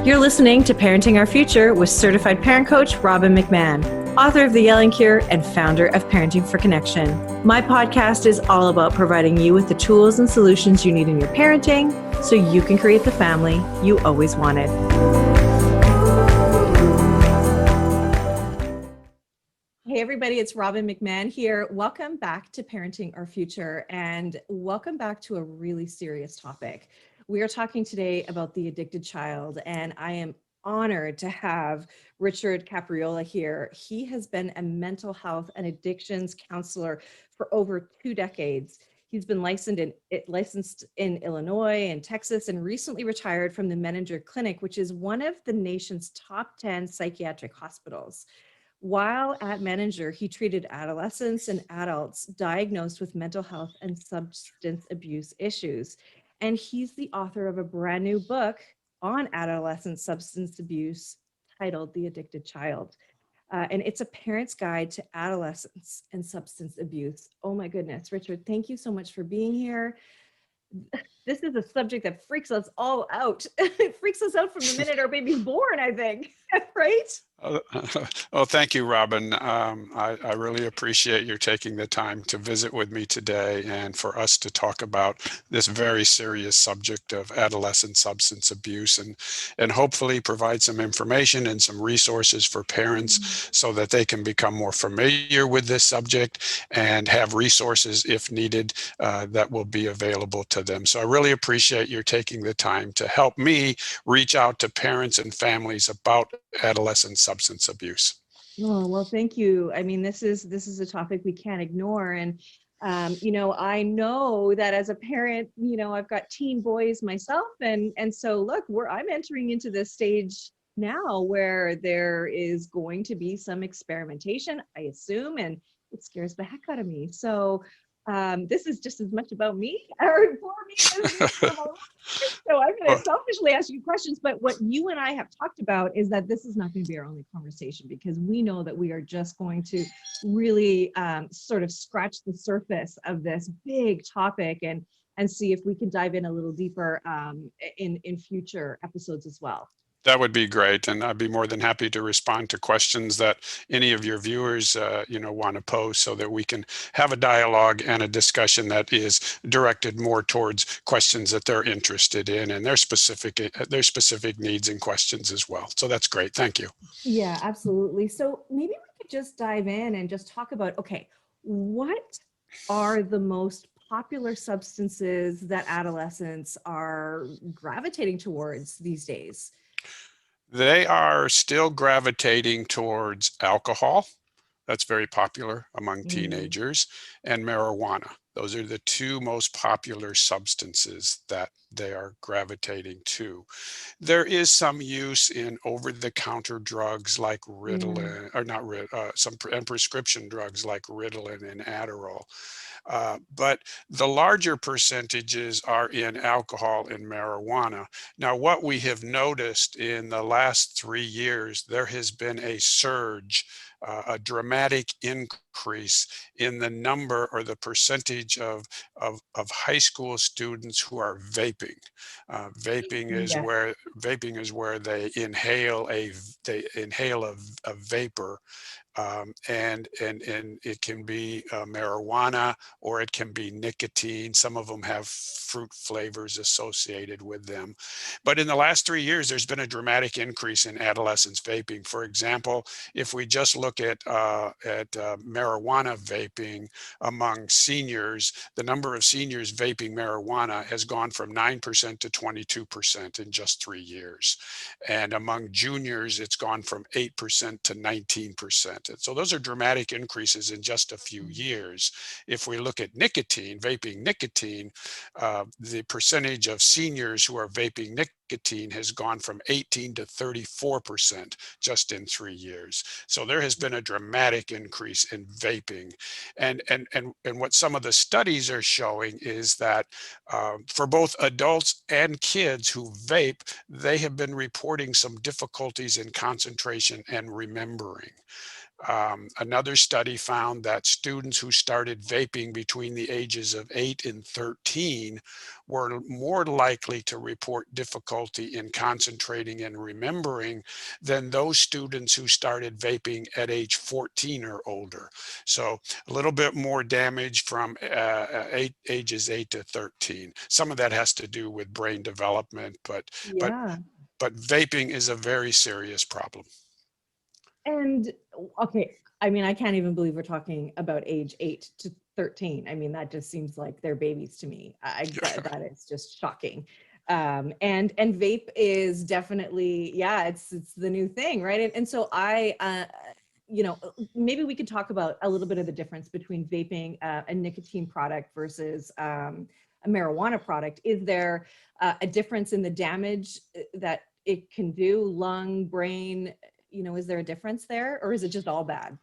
You're listening to Parenting Our Future with certified parent coach Robbin McManne, author of The Yelling Cure and founder of Parenting for Connection. My podcast is all about providing you with the tools and solutions you need in your parenting so you can create the family you always wanted. Hey everybody, it's Robbin McManne here. Welcome back to Parenting Our Future, and welcome back to a really serious topic. We are talking today about the addicted child, and I am honored to have Richard Capriola here. He has been a mental health and addictions counselor for over 2 decades. He's been licensed in Illinois and Texas, and recently retired from the Menninger Clinic, which is one of the nation's top 10 psychiatric hospitals. While at Menninger, he treated adolescents and adults diagnosed with mental health and substance abuse issues. And he's the author of a brand new book on adolescent substance abuse titled The Addicted Child. And it's a parent's guide to adolescence and substance abuse. Oh my goodness, Richard, thank you so much for being here. This is a subject that freaks us all out. It freaks us out from the minute our baby's born, I think, right? Oh, thank you, Robbin. I really appreciate you taking the time to visit with me today and for us to talk about this very serious subject of adolescent substance abuse and hopefully provide some information and some resources for parents so that they can become more familiar with this subject and have resources if needed that will be available to them. So I really appreciate you taking the time to help me reach out to parents and families about adolescent substance abuse. Oh, well, thank you. I mean, this is a topic we can't ignore. And, I know that as a parent, I've got teen boys myself. And so look, I'm entering into this stage now where there is going to be some experimentation, I assume, and it scares the heck out of me. So this is just as much about me or for me as so I'm going to selfishly ask you questions, but what you and I have talked about is that this is not going to be our only conversation, because we know that we are just going to really sort of scratch the surface of this big topic and see if we can dive in a little deeper in future episodes as well. That would be great, and I'd be more than happy to respond to questions that any of your viewers, want to pose, so that we can have a dialogue and a discussion that is directed more towards questions that they're interested in and their specific needs and questions as well. So that's great. Thank you. Yeah, absolutely. So maybe we could just dive in and just talk about, okay, what are the most popular substances that adolescents are gravitating towards these days? They are still gravitating towards alcohol. That's very popular among teenagers, and marijuana. Those are the 2 most popular substances that they are gravitating to. There is some use in over-the-counter drugs like Ritalin, or not and prescription drugs like Ritalin and Adderall. But the larger percentages are in alcohol and marijuana. Now, what we have noticed in the last 3 years, there has been a surge, a dramatic increase in the number or the percentage of high school students who are vaping. Vaping is where they inhale a vapor. And it can be marijuana, or it can be nicotine. Some of them have fruit flavors associated with them. But in the last 3 years, there's been a dramatic increase in adolescents vaping. For example, if we just look at marijuana vaping among seniors, the number of seniors vaping marijuana has gone from 9% to 22% in just 3 years. And among juniors, it's gone from 8% to 19%. So those are dramatic increases in just a few years. If we look at vaping nicotine, the percentage of seniors who are vaping nicotine has gone from 18 to 34% just in 3 years. So there has been a dramatic increase in vaping. And what some of the studies are showing is that for both adults and kids who vape, they have been reporting some difficulties in concentration and remembering. Another study found that students who started vaping between the ages of 8 and 13 were more likely to report difficulty in concentrating and remembering than those students who started vaping at age 14 or older. So a little bit more damage from ages 8 to 13. Some of that has to do with brain development, but Yeah. but vaping is a very serious problem. And okay, I mean, I can't even believe we're talking about age 8 to 13. I mean, that just seems like they're babies to me. That is just shocking. And vape is definitely, yeah, it's the new thing, right? And so you know, maybe we could talk about a little bit of the difference between vaping a nicotine product versus a marijuana product. Is there a difference in the damage that it can do, lung, brain? You know, is there a difference there, or is it just all bad?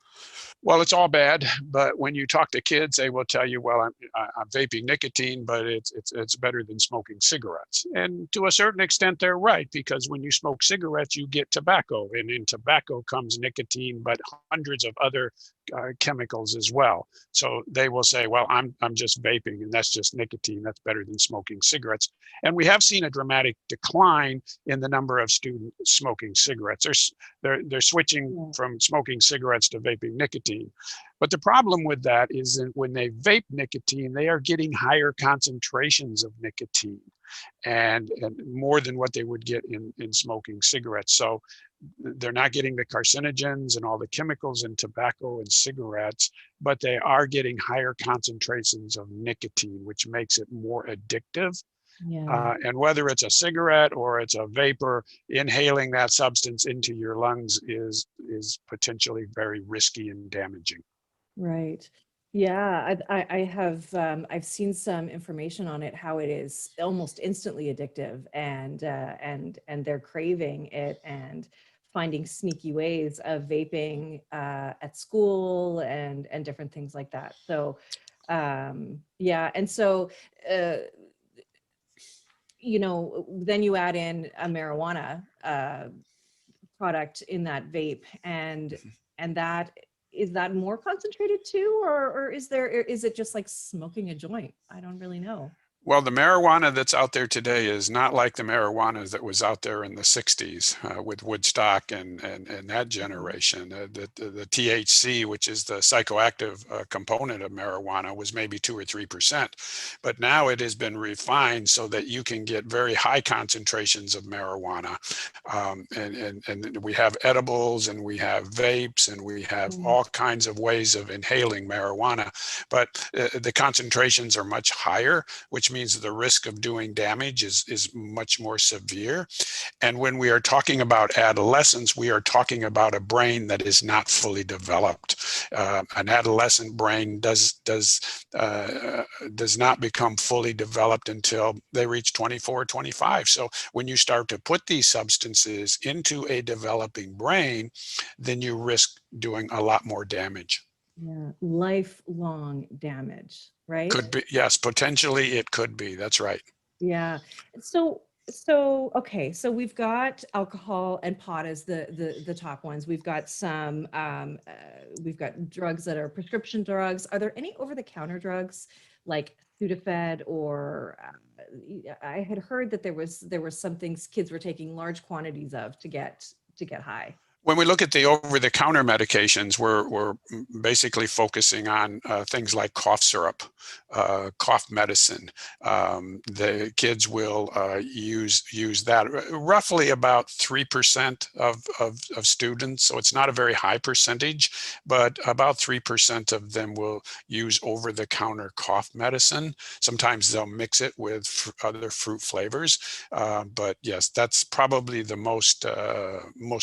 Well, it's all bad, but when you talk to kids, they will tell you, "Well, I'm vaping nicotine, but it's better than smoking cigarettes." And to a certain extent, they're right, because when you smoke cigarettes, you get tobacco, and in tobacco comes nicotine, but hundreds of other chemicals as well. So they will say, "Well, I'm just vaping, and that's just nicotine. That's better than smoking cigarettes." And we have seen a dramatic decline in the number of students smoking cigarettes. They're switching Yeah. from smoking cigarettes to vaping nicotine. But the problem with that is that when they vape nicotine, they are getting higher concentrations of nicotine and more than what they would get in smoking cigarettes. So they're not getting the carcinogens and all the chemicals in tobacco and cigarettes, but they are getting higher concentrations of nicotine, which makes it more addictive. Yeah. And whether it's a cigarette or it's a vapor, inhaling that substance into your lungs is potentially very risky and damaging. Right. Yeah, I have I've seen some information on it, how it is almost instantly addictive, and they're craving it and finding sneaky ways of vaping at school and different things like that. So yeah, and so uh, you know, then you add in a marijuana product in that vape, and that is that more concentrated too, or is it just like smoking a joint? I don't really know. Well, the marijuana that's out there today is not like the marijuana that was out there in the 60s with Woodstock and that Mhm. generation. The THC, which is the psychoactive component of marijuana, was maybe 2 or 3%. But now it has been refined so that you can get very high concentrations of marijuana. And we have edibles and we have vapes and we have Mm. all kinds of ways of inhaling marijuana. But the concentrations are much higher, which means the risk of doing damage is much more severe. And when we are talking about adolescence, we are talking about a brain that is not fully developed. An adolescent brain does not become fully developed until they reach 24, 25. So when you start to put these substances into a developing brain, then you risk doing a lot more damage. Yeah, lifelong damage, right? Could be, yes, potentially it could be. That's right. Yeah. So okay, so we've got alcohol and pot as the top ones. We've got some we've got drugs that are prescription drugs. Are there any over-the-counter drugs like Sudafed or I had heard that there was some things kids were taking large quantities of to get high. When we look at the over-the-counter medications, we're basically focusing on things like cough syrup, cough medicine. The kids will use that. Roughly about 3% of students, so it's not a very high percentage, but about 3% of them will use over-the-counter cough medicine. Sometimes they'll mix it with other fruit flavors, but yes, that's probably the most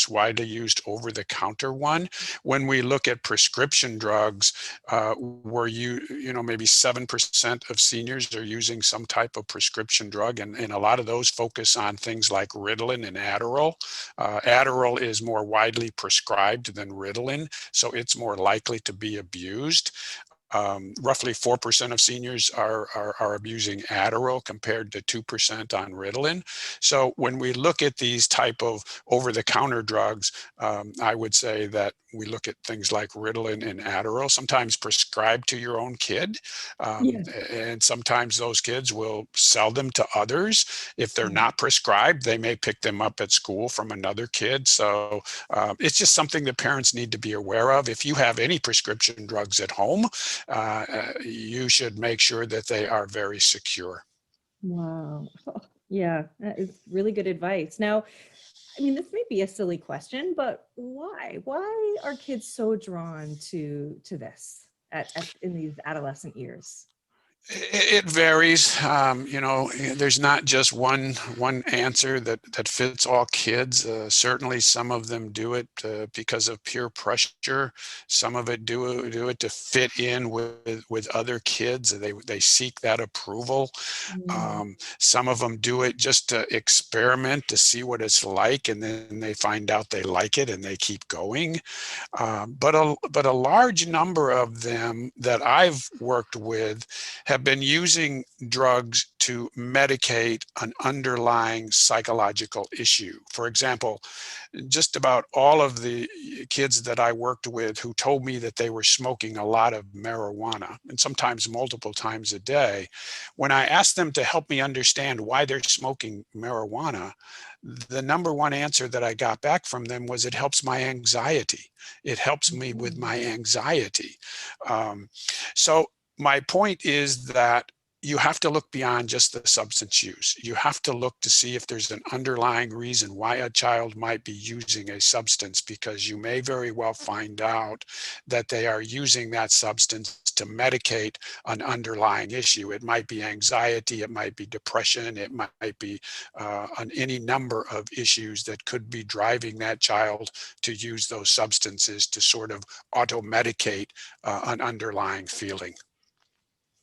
widely used over-the-counter one. When we look at prescription drugs, where maybe 7% of seniors are using some type of prescription drug, and a lot of those focus on things like Ritalin and Adderall. Adderall is more widely prescribed than Ritalin, so it's more likely to be abused. Roughly 4% of seniors are abusing Adderall compared to 2% on Ritalin. So when we look at these type of over-the-counter drugs, I would say that we look at things like Ritalin and Adderall, sometimes prescribed to your own kid. Yeah. And sometimes those kids will sell them to others. If they're Yeah. not prescribed, they may pick them up at school from another kid. So it's just something that parents need to be aware of. If you have any prescription drugs at home, you should make sure that they are very secure. Wow. Yeah, that is really good advice. Now, I mean, this may be a silly question, but why? Why are kids so drawn to this in these adolescent years? It varies. There's not just one answer that fits all kids. Certainly, some of them do it because of peer pressure. Some of it do it to fit in with other kids. They seek that approval. Mm, Some of them do it just to experiment to see what it's like, and then they find out they like it and they keep going. But a large number of them that I've worked with have been using drugs to medicate an underlying psychological issue. For example, just about all of the kids that I worked with who told me that they were smoking a lot of marijuana, and sometimes multiple times a day, when I asked them to help me understand why they're smoking marijuana, the number one answer that I got back from them was, it helps my anxiety. It helps me with mm, my anxiety. Um, so my point is that you have to look beyond just the substance use. You have to look to see if there's an underlying reason why a child might be using a substance, because you may very well find out that they are using that substance to medicate an underlying issue. It might be anxiety, it might be depression, it might be any number of issues that could be driving that child to use those substances to sort of auto-medicate an underlying feeling.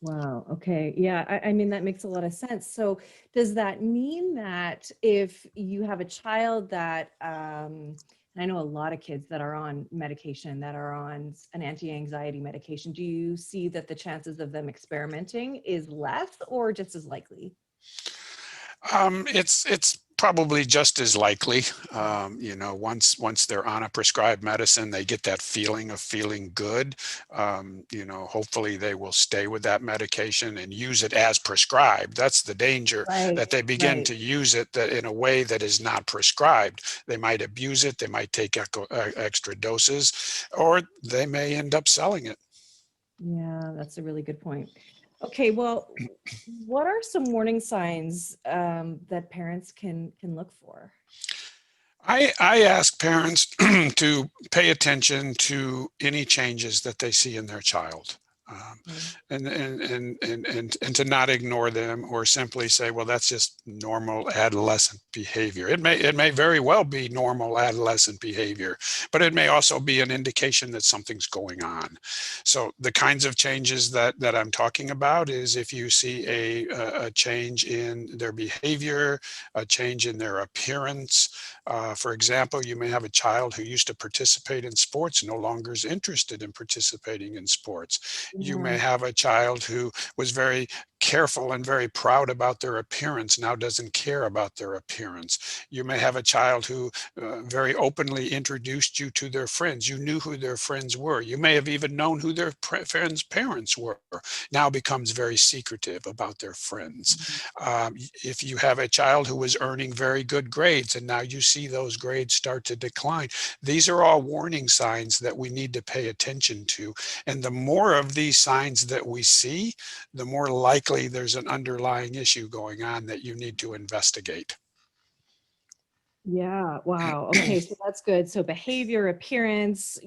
wow. Okay. Yeah. I mean, that makes a lot of sense. So does that mean that if you have a child that, and I know a lot of kids that are on medication, that are on an anti-anxiety medication, do you see that the chances of them experimenting is less or just as likely? It's probably just as likely. Once they're on a prescribed medicine, they get that feeling of feeling good. Hopefully they will stay with that medication and use it as prescribed. That's the danger, Right. that they begin Right. to use it that in a way that is not prescribed. They might abuse it. They might take extra doses, or they may end up selling it. Yeah, that's a really good point. Okay, well, what are some warning signs that parents can look for? I ask parents to pay attention to any changes that they see in their child, um, Okay. and to not ignore them or simply say, well, that's just normal adolescent behavior. It may very well be normal adolescent behavior, but it may also be an indication that something's going on. So the kinds of changes that I'm talking about is if you see a change in their behavior, a change in their appearance. For example, you may have a child who used to participate in sports, no longer is interested in participating in sports. You Yeah. may have a child who was very careful and very proud about their appearance, now doesn't care about their appearance. You may have a child who very openly introduced you to their friends. You knew who their friends were. You may have even known who their friends' parents were. Now becomes very secretive about their friends. Mhm. If you have a child who was earning very good grades and now you see those grades start to decline, these are all warning signs that we need to pay attention to. And the more of these signs that we see, the more likely there's an underlying issue going on that you need to investigate. Yeah, wow. Okay, so that's good. So behavior, appearance,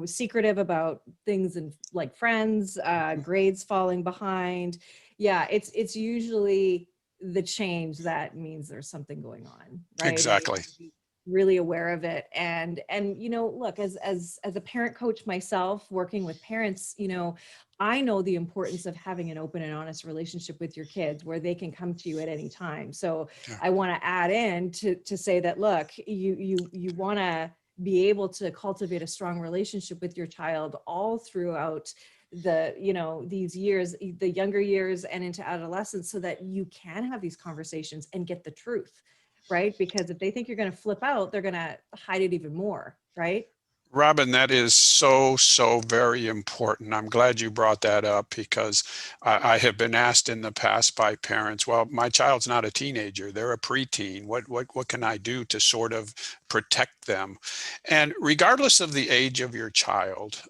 secretive about things and like friends, grades falling behind. Yeah, it's usually the change that means there's something going on, right? And you Exactly. have to be really aware of it. And look, as a parent coach myself, working with parents, I know the importance of having an open and honest relationship with your kids where they can come to you at any time. So Yeah. I want to add in to say that, look, you want to be able to cultivate a strong relationship with your child all throughout these years, the younger years and into adolescence, so that you can have these conversations and get the truth, right? Because if they think you're going to flip out, they're going to hide it even more, right? Robin, that is so, so very important. I'm glad you brought that up because I have been asked in the past by parents, well, my child's not a teenager, they're a preteen. What can I do to sort of protect them? And regardless of the age of your child,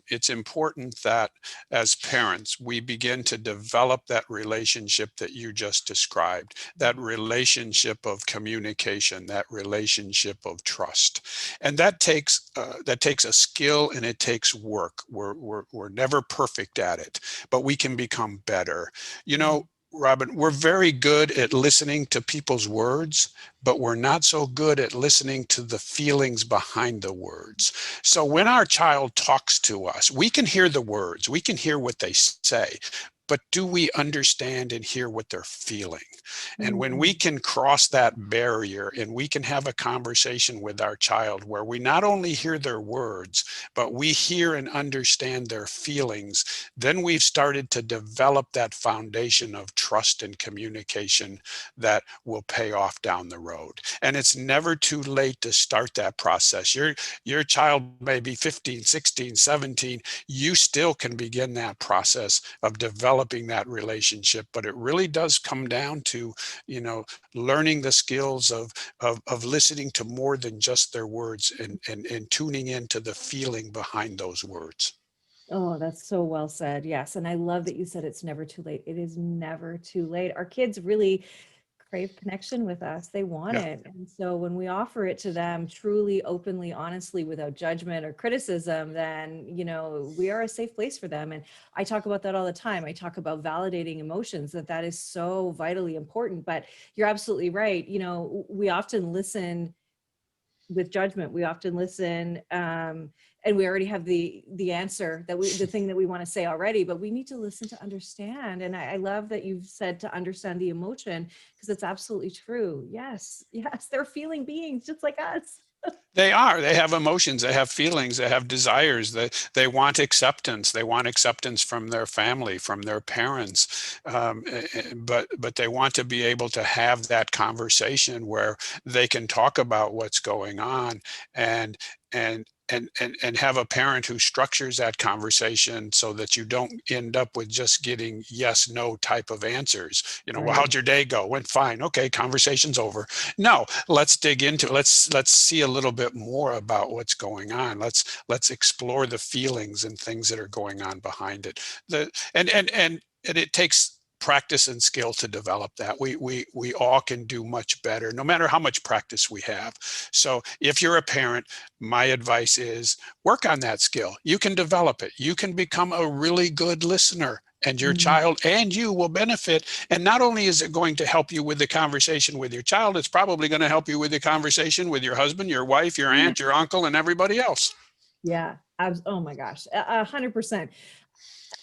it's important that as parents, we begin to develop that relationship that you just described, that relationship of communication, that relationship of trust. And that takes a skill and it takes work. We're never perfect at it, but we can become better. You know, Robin, we're very good at listening to people's words, but we're not so good at listening to the feelings behind the words. So when our child talks to us, we can hear the words, we can hear what they say, but do we understand and hear what they're feeling? And when we can cross that barrier and we can have a conversation with our child where we not only hear their words, but we hear and understand their feelings, then we've started to develop that foundation of trust and communication that will pay off down the road. And it's never too late to start that process. Your child may be 15, 16, 17. You still can begin that process of developing that relationship, but it really does come down to, learning the skills of listening to more than just their words and tuning into the feeling behind those words. Oh, that's so well said. Yes. And I love that you said it's never too late. It is never too late. Our kids really crave connection with us. They want Yeah. it. And so when we offer it to them truly, openly, honestly, without judgment or criticism, then, we are a safe place for them. And I talk about that all the time. I talk about validating emotions, that is so vitally important. But you're absolutely right. We often listen with judgment. We often listen, and we already have the answer, the thing that we want to say already, but we need to listen to understand. And I love that you've said to understand the emotion, because it's absolutely true. Yes, they're feeling beings just like us. They are. They have emotions. They have feelings. They have desires. They want acceptance. They want acceptance from their family, from their parents. But they want to be able to have that conversation where they can talk about what's going on and and and have a parent who structures that conversation so that you don't end up with just getting yes, no type of answers. Well, Right. how'd your day go? Went fine. Okay, conversation's over. No, let's dig into it. Let's see a little bit more about what's going on. Let's explore the feelings and things that are going on behind it. And it takes practice and skill to develop that. We all can do much better, no matter how much practice we have. So if you're a parent, my advice is work on that skill. You can develop it. You can become a really good listener, and your child and you will benefit. And not only is it going to help you with the conversation with your child, it's probably going to help you with the conversation with your husband, your wife, your aunt, your uncle, and everybody else. Yeah. Oh my gosh, 100%.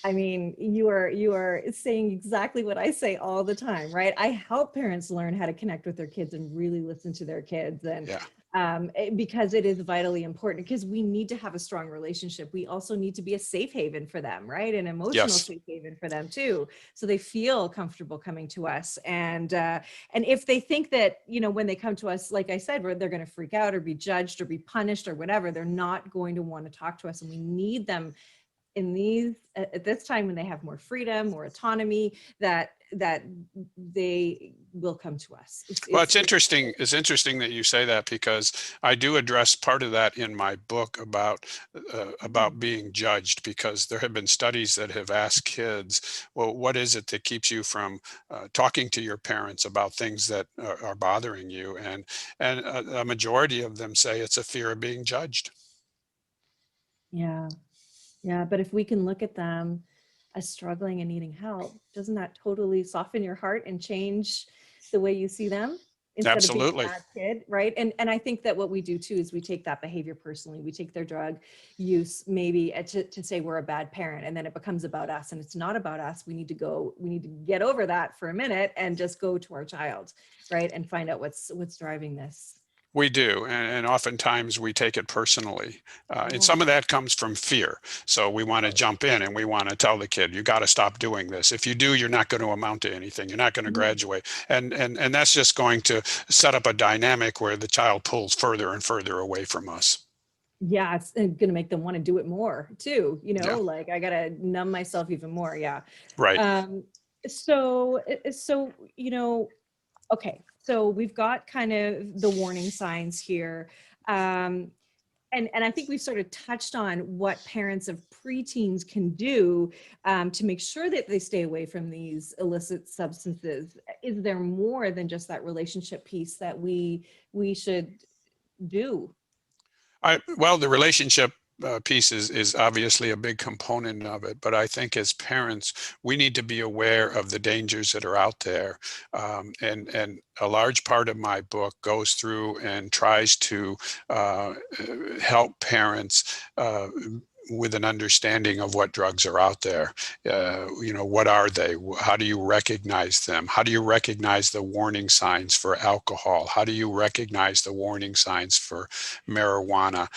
I mean, you are saying exactly what I say all the time, right? I help parents learn how to connect with their kids and really listen to their kids. And Yeah. because it is vitally important, because we need to have a strong relationship. We also need to be a safe haven for them, right? An emotional Yes. safe haven for them too, so they feel comfortable coming to us. And if they think that, when they come to us, like I said, where they're going to freak out or be judged or be punished or whatever, they're not going to want to talk to us. And we need them at this time, when they have more freedom, more autonomy, that they will come to us. Well, it's interesting. It's interesting that you say that, because I do address part of that in my book about being judged, because there have been studies that have asked kids, well, what is it that keeps you from talking to your parents about things that are bothering you? And a majority of them say it's a fear of being judged. Yeah, but if we can look at them as struggling and needing help, doesn't that totally soften your heart and change the way you see them, instead of being a Absolutely. bad kid, right? And I think that what we do too is we take that behavior personally. We take their drug use maybe to say we're a bad parent, and then it becomes about us, and it's not about us. We need to get over that for a minute and just go to our child, right? And find out what's driving this. We do, and oftentimes we take it personally. And Oh, some of that comes from fear. So we want to jump in and we want to tell the kid, you got to stop doing this. If you do, you're not going to amount to anything. You're not going to mhm. graduate. And that's just going to set up a dynamic where the child pulls further and further away from us. Yeah, it's going to make them want to do it more too, Yeah, like I got to numb myself even more. Yeah. right. Um, so, okay, so we've got kind of the warning signs here. Um, and I think we've sort of touched on what parents of preteens can do to make sure that they stay away from these illicit substances. Is there more than just that relationship piece that we should do? Well, the relationship piece is obviously a big component of it, but I think as parents, we need to be aware of the dangers that are out there. And a large part of my book goes through and tries to help parents with an understanding of what drugs are out there. What are they? How do you recognize them? How do you recognize the warning signs for alcohol? How do you recognize the warning signs for marijuana?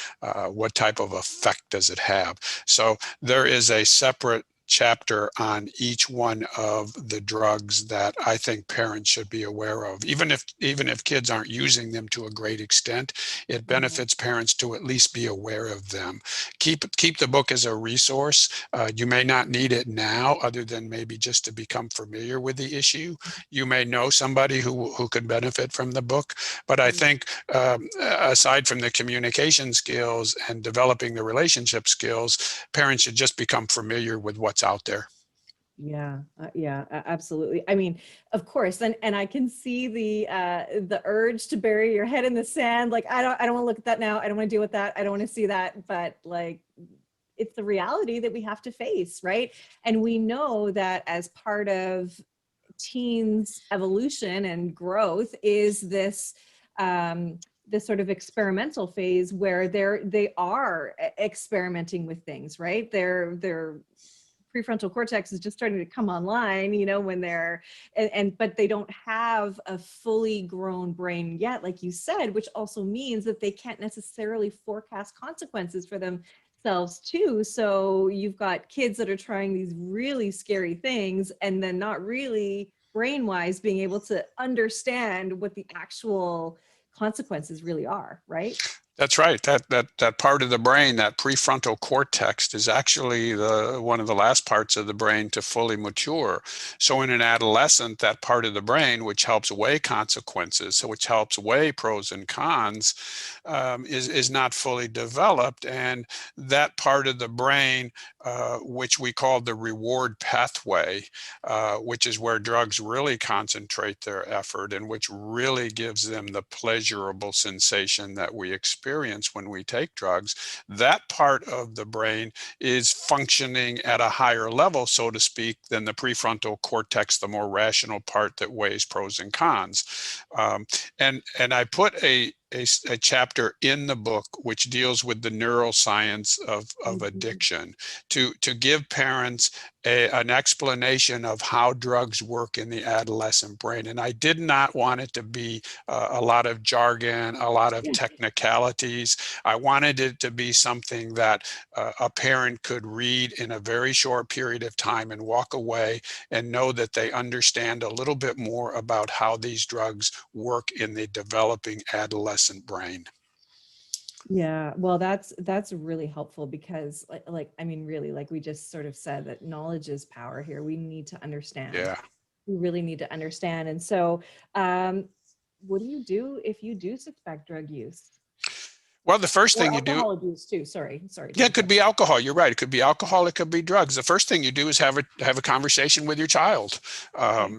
What type of effect does it have? So there is a separate chapter on each one of the drugs that I think parents should be aware of. Even if kids aren't using them to a great extent, it Mhm. benefits parents to at least be aware of them. Keep the book as a resource. You may not need it now, other than maybe just to become familiar with the issue. You may know somebody who could benefit from the book, but I think aside from the communication skills and developing the relationship skills, parents should just become familiar with what's out there. Yeah, yeah, absolutely. I mean, of course, and I can see the urge to bury your head in the sand. Like, I don't want to look at that now. I don't want to deal with that. I don't want to see that. But like, it's the reality that we have to face, right? And we know that as part of teens' evolution and growth is this sort of experimental phase where they are experimenting with things, right? They're prefrontal cortex is just starting to come online, when they're, and but they don't have a fully grown brain yet, like you said, which also means that they can't necessarily forecast consequences for themselves too. So you've got kids that are trying these really scary things and then not really brain wise being able to understand what the actual consequences really are, right? That's right. That part of the brain, that prefrontal cortex, is actually one of the last parts of the brain to fully mature. So in an adolescent, that part of the brain, which helps weigh consequences, so which helps weigh pros and cons, is not fully developed. And that part of the brain, which we call the reward pathway, which is where drugs really concentrate their effort and which really gives them the pleasurable sensation that we experience when we take drugs, that part of the brain is functioning at a higher level, so to speak, than the prefrontal cortex, the more rational part that weighs pros and cons. And I put a chapter in the book which deals with the neuroscience of Mhm. addiction to give parents an explanation of how drugs work in the adolescent brain. And I did not want it to be a lot of jargon, a lot of Yeah. technicalities. I wanted it to be something that a parent could read in a very short period of time and walk away and know that they understand a little bit more about how these drugs work in the developing adolescent brain. Yeah, well, that's really helpful because I mean, really, like we just sort of said that knowledge is power here. We need to understand. Yeah. We really need to understand. And so, um, what do you do if you do suspect drug use Well, the first or thing you do, alcohol abuse too? Sorry to yeah, it could interrupt. be alcohol. You're right. It could be alcohol. It could be drugs. The first thing you do is have a conversation with your child, Okay.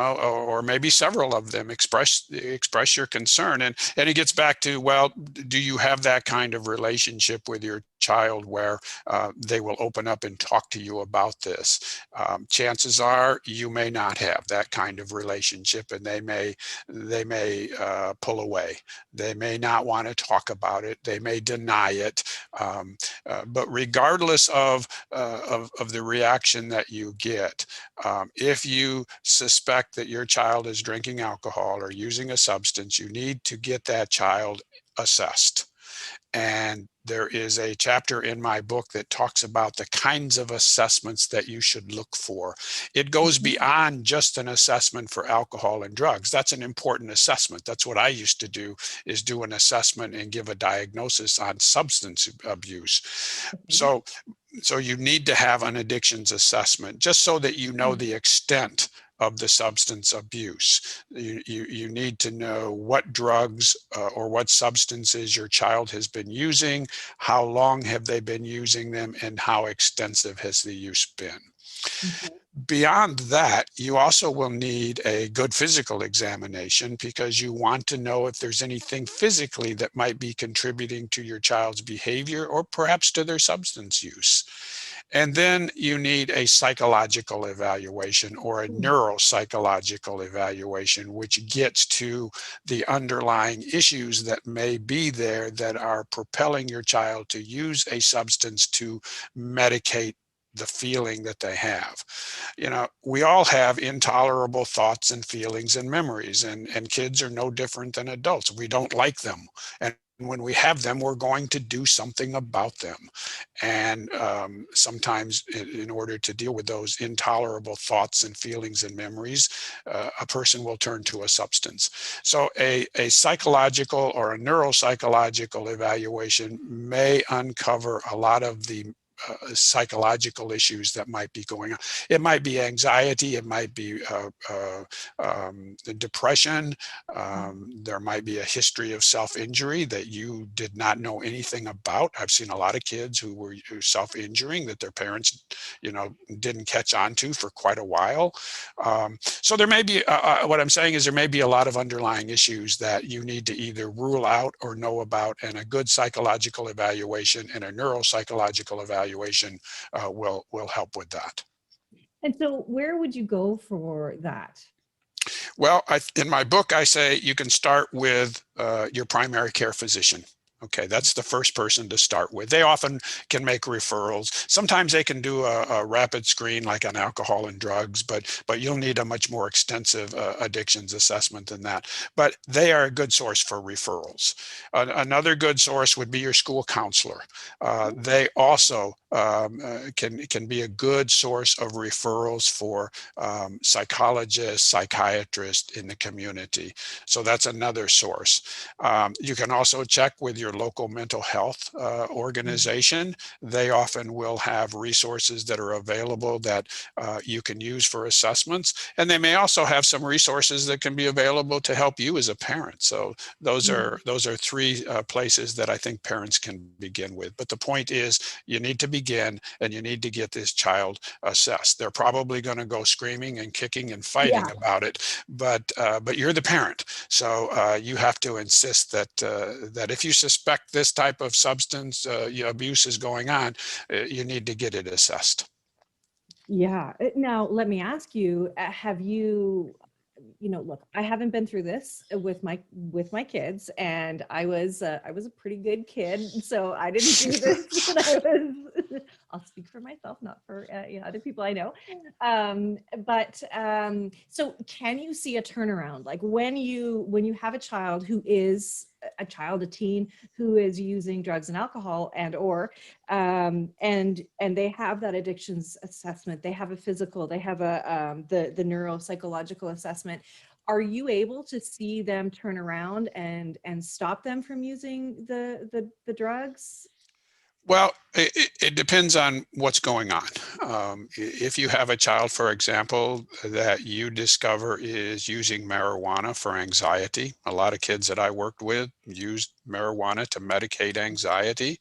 or maybe several of them. Express your concern, and it gets back to, well, do you have that kind of relationship with your child where they will open up and talk to you about this. Chances are you may not have that kind of relationship, and they may pull away. They may not want to talk about it. They may deny it. But regardless of the reaction that you get, if you suspect that your child is drinking alcohol or using a substance, you need to get that child assessed. And there is a chapter in my book that talks about the kinds of assessments that you should look for. It goes beyond just an assessment for alcohol and drugs. That's an important assessment. That's what I used to do, is do an assessment and give a diagnosis on substance abuse. So you need to have an addictions assessment just so that you know the extent of the substance abuse. You need to know what drugs or what substances your child has been using, how long have they been using them, and how extensive has the use been. Beyond that, you also will need a good physical examination, because you want to know if there's anything physically that might be contributing to your child's behavior or perhaps to their substance use. And then you need a psychological evaluation or a neuropsychological evaluation, which gets to the underlying issues that may be there that are propelling your child to use a substance to medicate the feeling that they have. You know, we all have intolerable thoughts and feelings and memories, and kids are no different than adults. We don't like them. And when we have them, we're going to do something about them. And sometimes in order to deal with those intolerable thoughts and feelings and memories, a person will turn to a substance. So a psychological or a neuropsychological evaluation may uncover a lot of the psychological issues that might be going on. It might be anxiety, it might be depression, there might be a history of self-injury that you did not know anything about. I've seen a lot of kids who were self-injuring that their parents, you know, didn't catch on to for quite a while. So there may be, what I'm saying is there may be a lot of underlying issues that you need to either rule out or know about, and a good psychological evaluation and a neuropsychological evaluation will help with that. And so where would you go for that? Well, in my book, I say you can start with your primary care physician. Okay, that's the first person to start with. They often can make referrals. Sometimes they can do a rapid screen like on alcohol and drugs, but you'll need a much more extensive addictions assessment than that. But they are a good source for referrals. Another good source would be your school counselor. They also can be a good source of referrals for psychologists, psychiatrists in the community. So that's another source. You can also check with your local mental health organization. They often will have resources that are available that you can use for assessments. And they may also have some resources that can be available to help you as a parent. So those are three places that I think parents can begin with. But the point is, you need to begin and you need to get this child assessed. They're probably going to go screaming and kicking and fighting about it, but you're the parent. So you have to insist that that if you suspect this type of substance abuse is going on, you need to get it assessed. Yeah. Now, let me ask you, have you, look, I haven't been through this with my kids, and I was a pretty good kid, so I didn't do this when I was. I'll speak for myself, not for other people I know. So can you see a turnaround, like when you have a child who is a teen who is using drugs and alcohol and they have that addictions assessment, they have a physical, they have the neuropsychological assessment. Are you able to see them turn around and stop them from using the drugs? Well, it depends on what's going on. If you have a child, for example, that you discover is using marijuana for anxiety, a lot of kids that I worked with used marijuana to medicate anxiety.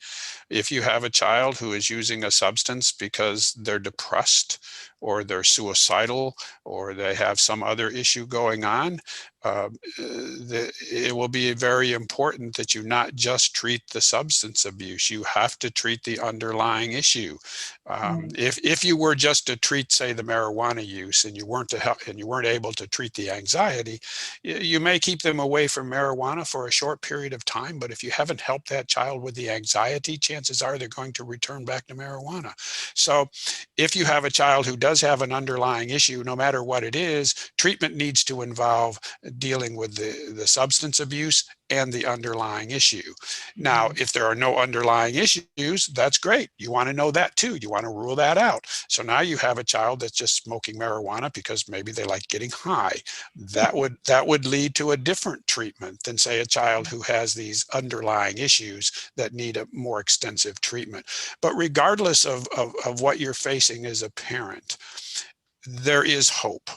If you have a child who is using a substance because they're depressed or they're suicidal or they have some other issue going on, it will be very important that you not just treat the substance abuse. You have to treat the underlying issue. Right. If you were just to treat, say, the marijuana use, and you weren't able to treat the anxiety, you may keep them away from marijuana for a short period of time. But if you haven't helped that child with the anxiety, chances are they're going to return back to marijuana. So if you have a child who does have an underlying issue, no matter what it is, treatment needs to involve dealing with the substance abuse and the underlying issue. Now, Mhm. if there are no underlying issues, that's great. You want to know that too. You want to rule that out. So now you have a child that's just smoking marijuana because maybe they like getting high. That would lead to a different treatment than, say, a child who has these underlying issues that need a more extensive treatment. But regardless of what you're facing as a parent, there is hope.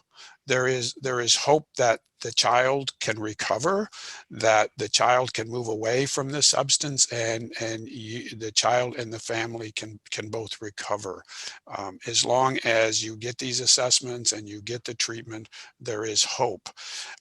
There is hope that the child can recover, that the child can move away from the substance, and the child and the family can both recover. As long as you get these assessments and you get the treatment, there is hope.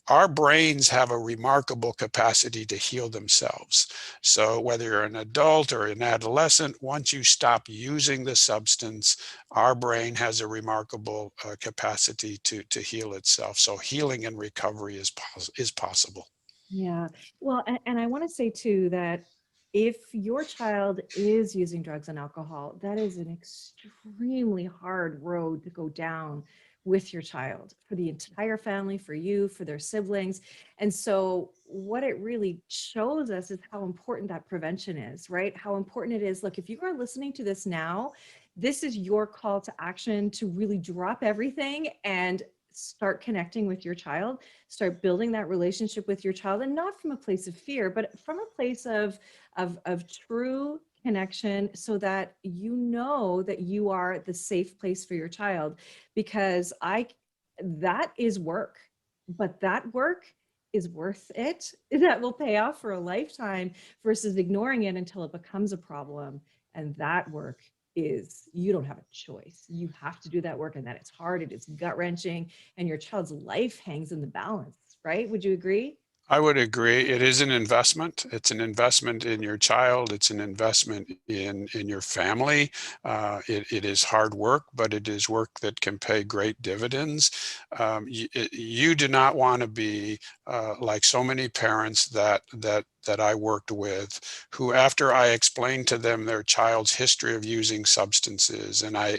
Our brains have a remarkable capacity to heal themselves. So whether you're an adult or an adolescent, once you stop using the substance, our brain has a remarkable capacity to heal itself. So healing and recovery is possible. Yeah. Well, and I want to say too that if your child is using drugs and alcohol, that is an extremely hard road to go down with your child, for the entire family, for you, for their siblings. And so what it really shows us is how important that prevention is, right? How important it is. Look, if you are listening to this now, this is your call to action to really drop everything and start connecting with your child, start building that relationship with your child, and not from a place of fear, but from a place of true connection, so that you know that you are the safe place for your child. Because that is work, but that work is worth it. That will pay off for a lifetime, versus ignoring it until it becomes a problem. And that work is, you don't have a choice. You have to do that work, and that it's hard, it is gut wrenching, and your child's life hangs in the balance, right? Would you agree? I would agree. It is an investment. It's an investment in your child. It's an investment in your family. It is hard work, but it is work that can pay great dividends. You do not want to be like so many parents that I worked with, who, after I explained to them their child's history of using substances, and I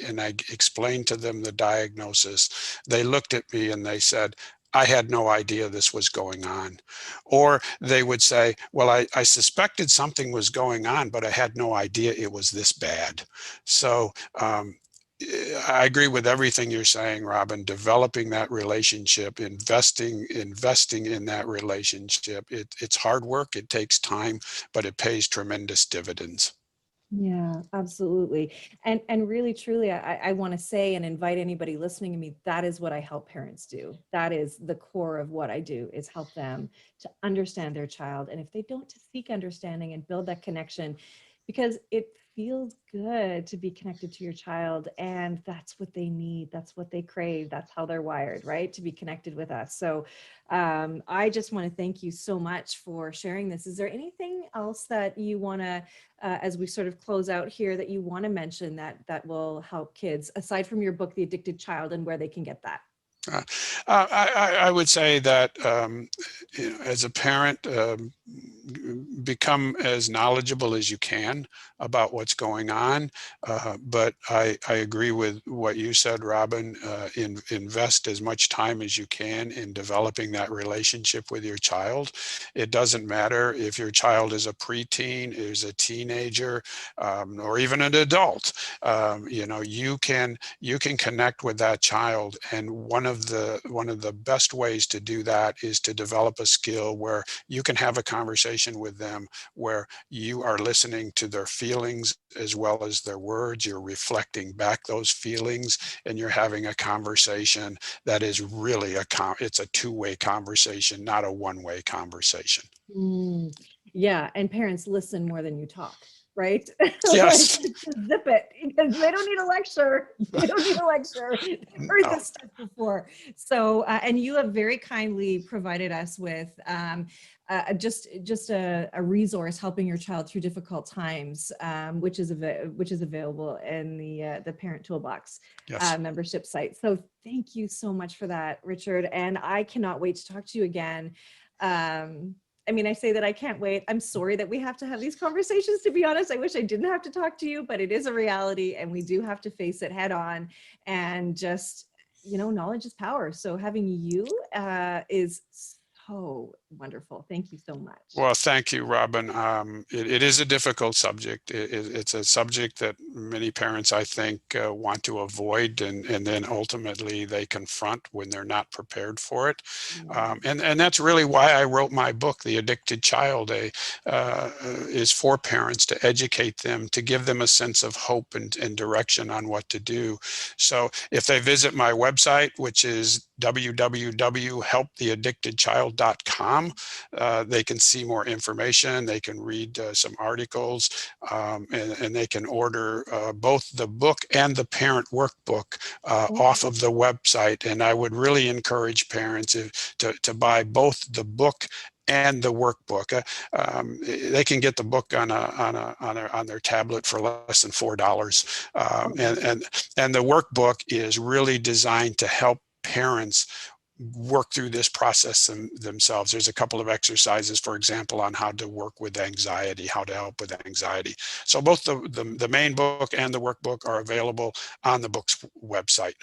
explained to them the diagnosis, they looked at me and they said, I had no idea this was going on. Or they would say, well, I suspected something was going on, but I had no idea it was this bad. So I agree with everything you're saying, Robbin. Developing that relationship, investing in that relationship. It's hard work. It takes time, but it pays tremendous dividends. Yeah, absolutely. And really truly, I want to say and invite anybody listening to me, that is what I help parents do. That is the core of what I do, is help them to understand their child. And if they don't, to seek understanding and build that connection, because it feels good to be connected to your child, and that's what they need. That's what they crave. That's how they're wired, right? To be connected with us. So I just want to thank you so much for sharing this. Is there anything else that you want to, as we sort of close out here, that you want to mention that will help kids, aside from your book, The Addicted Child, and where they can get that? Uh, I would say that as a parent, become as knowledgeable as you can about what's going on. But I agree with what you said, Robbin. Invest as much time as you can in developing that relationship with your child. It doesn't matter if your child is a preteen, is a teenager, or even an adult. You can connect with that child, and one of the best ways to do that is to develop a skill where you can have a conversation with them, where you are listening to their feelings as well as their words. You're reflecting back those feelings, and you're having a conversation that is really it's a two-way conversation, not a one-way conversation. Mm, yeah, and parents, listen more than you talk. right? Yes. Like, just zip it, because they don't need a lecture. They don't need a lecture. They've heard No. this stuff before. So, and you have very kindly provided us with just a resource helping your child through difficult times, which is available in the Parent Toolbox Yes. membership site. So thank you so much for that, Richard. And I cannot wait to talk to you again. I mean, I say that I can't wait. I'm sorry that we have to have these conversations, to be honest. I wish I didn't have to talk to you, but it is a reality and we do have to face it head on, and just, knowledge is power. So having you is so wonderful. Thank you so much. Well, thank you, Robbin. It is a difficult subject. It's a subject that many parents, I think, want to avoid, and then ultimately they confront when they're not prepared for it. And that's really why I wrote my book, The Addicted Child, is for parents, to educate them, to give them a sense of hope and direction on what to do. So if they visit my website, which is www.helptheaddictedchild.com, they can see more information. They can read some articles, and they can order both the book and the parent workbook off of the website. And I would really encourage parents to buy both the book and the workbook. They can get the book on their tablet for less than $4, and the workbook is really designed to help parents work through this process themselves. There's a couple of exercises, for example, on how to work with anxiety, how to help with anxiety. So both the main book and the workbook are available on the book's website.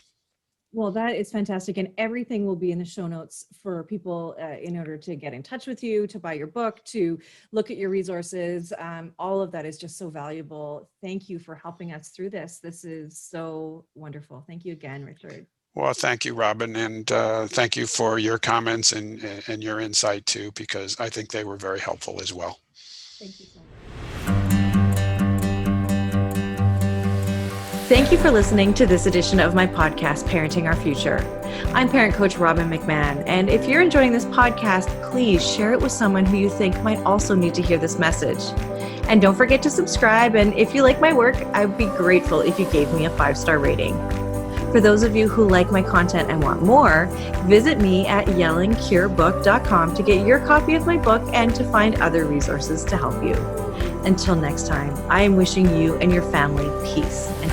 Well, that is fantastic. And everything will be in the show notes for people in order to get in touch with you, to buy your book, to look at your resources. All of that is just so valuable. Thank you for helping us through this. This is so wonderful. Thank you again, Richard. Well, thank you, Robbin, and thank you for your comments and your insight too, because I think they were very helpful as well. Thank you so much. Thank you for listening to this edition of my podcast, Parenting Our Future. I'm parent coach Robbin McManne, and if you're enjoying this podcast, please share it with someone who you think might also need to hear this message. And don't forget to subscribe, and if you like my work, I'd be grateful if you gave me a 5-star rating. For those of you who like my content and want more, visit me at yellingcurebook.com to get your copy of my book and to find other resources to help you. Until next time, I am wishing you and your family peace and